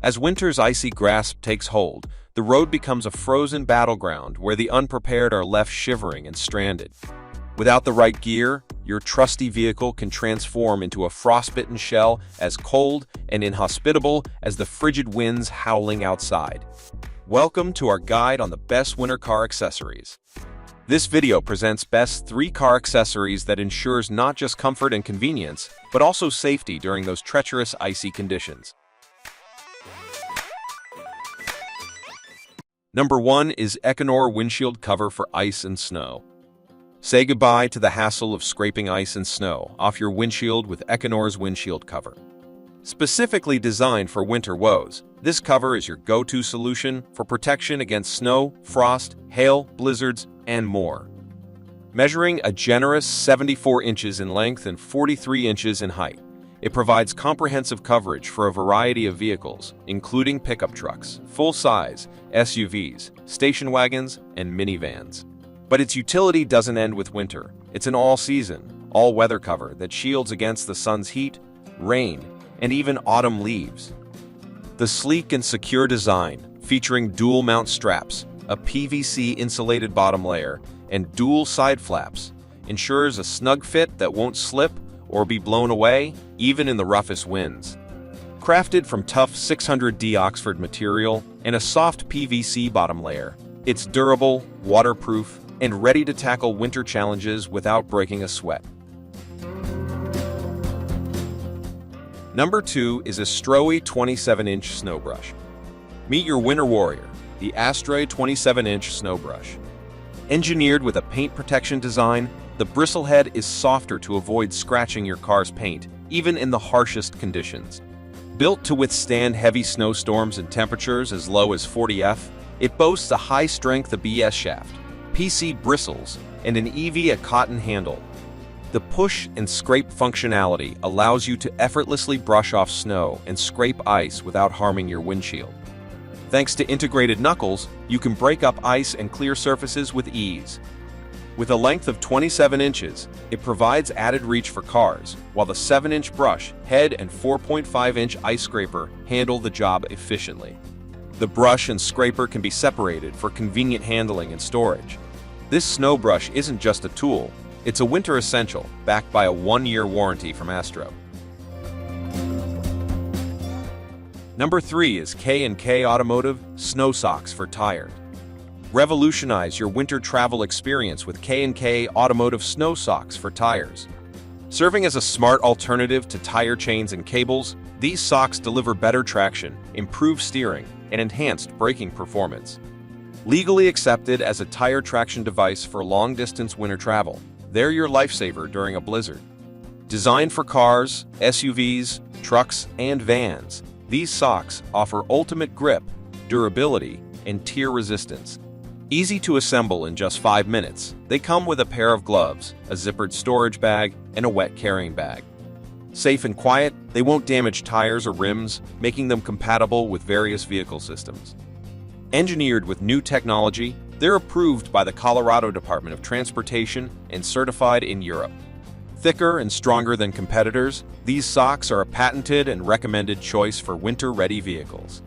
As winter's icy grasp takes hold, the road becomes a frozen battleground where the unprepared are left shivering and stranded. Without the right gear, your trusty vehicle can transform into a frostbitten shell as cold and inhospitable as the frigid winds howling outside. Welcome to our guide on the best winter car accessories. This video presents best 3 car accessories that ensures not just comfort and convenience, but also safety during those treacherous icy conditions. Number 1 is EcoNour Windshield Cover for Ice and Snow. Say goodbye to the hassle of scraping ice and snow off your windshield with EcoNour's windshield cover. Specifically designed for winter woes, this cover is your go-to solution for protection against snow, frost, hail, blizzards, and more. Measuring a generous 74 inches in length and 43 inches in height, it provides comprehensive coverage for a variety of vehicles, including pickup trucks, full-size, SUVs, station wagons, and minivans. But its utility doesn't end with winter. It's an all-season, all-weather cover that shields against the sun's heat, rain, and even autumn leaves. The sleek and secure design, featuring dual-mount straps, a PVC insulated bottom layer, and dual side flaps, ensures a snug fit that won't slip or be blown away, even in the roughest winds. Crafted from tough 600D Oxford material and a soft PVC bottom layer, it's durable, waterproof, and ready to tackle winter challenges without breaking a sweat. Number 2 is AstroAI 27-inch snow brush. Meet your winter warrior, the AstroAI 27-inch snow brush. Engineered with a paint protection design, the bristlehead is softer to avoid scratching your car's paint, even in the harshest conditions. Built to withstand heavy snowstorms and temperatures as low as 40 F, it boasts a high-strength ABS shaft, PC bristles, and an EV cotton handle. The push and scrape functionality allows you to effortlessly brush off snow and scrape ice without harming your windshield. Thanks to integrated knuckles, you can break up ice and clear surfaces with ease. With a length of 27 inches, it provides added reach for cars, while the 7-inch brush, head, and 4.5-inch ice scraper handle the job efficiently. The brush and scraper can be separated for convenient handling and storage. This snow brush isn't just a tool, it's a winter essential, backed by a 1-year warranty from Astro. Number 3 is K&K Automotive Snow Socks for Tires. Revolutionize your winter travel experience with K&K Automotive Snow Socks for Tires. Serving as a smart alternative to tire chains and cables, these socks deliver better traction, improved steering, and enhanced braking performance. Legally accepted as a tire traction device for long-distance winter travel, they're your lifesaver during a blizzard. Designed for cars, SUVs, trucks, and vans, these socks offer ultimate grip, durability, and tear resistance. Easy to assemble in just 5 minutes, they come with a pair of gloves, a zippered storage bag, and a wet carrying bag. Safe and quiet, they won't damage tires or rims, making them compatible with various vehicle systems. Engineered with new technology, they're approved by the Colorado Department of Transportation and certified in Europe. Thicker and stronger than competitors, these socks are a patented and recommended choice for winter-ready vehicles.